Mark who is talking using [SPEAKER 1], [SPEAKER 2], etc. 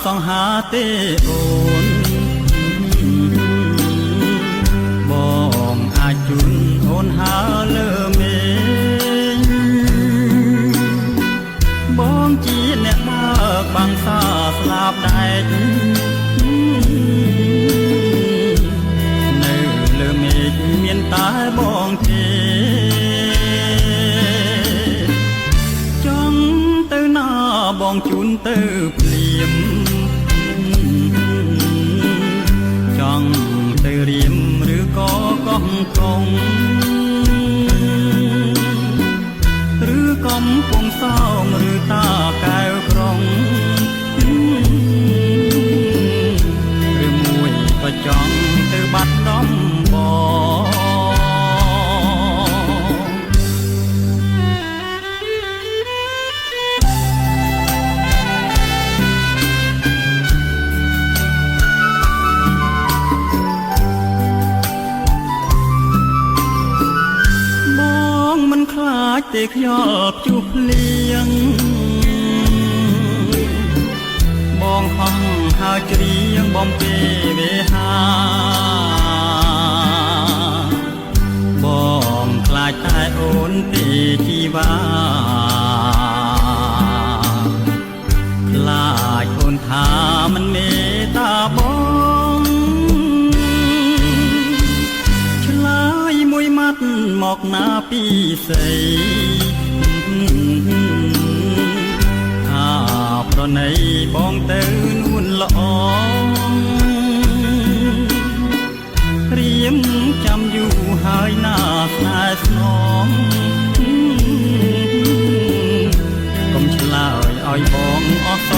[SPEAKER 1] សង្ហាទេអូនបងអាចជូនអូនហើលើមេបងជាអ្នកបើកបាំងសាស្លាប់ដែកនៅលើមេឃមានតែបងទេចង់ទៅណាបងជូនទៅភ្លាមចង់ទៅរៀមឬក៏កោះកុងឬកំពង់សោមឬតាកែវក្រុងឬមួយក៏ចង់ទៅបាត់ដំបងខ្លាចទេខ្យល់ព្យុះភ្លៀងបងហោះហើរច្រៀងបំពេវេហាបងខ្លាចតែអូនទេជីវ៉ាខ្លាចអូនថាមិនមេត្តាបងឆ្លើយមួយម៉ាត់មកណាពីស្អីថាប្រណីបងទៅនួនល្អរៀមចាំយូរហើយណាស្នេហ៍ស្នងកុំឆ្លើយឲ្យបងអស់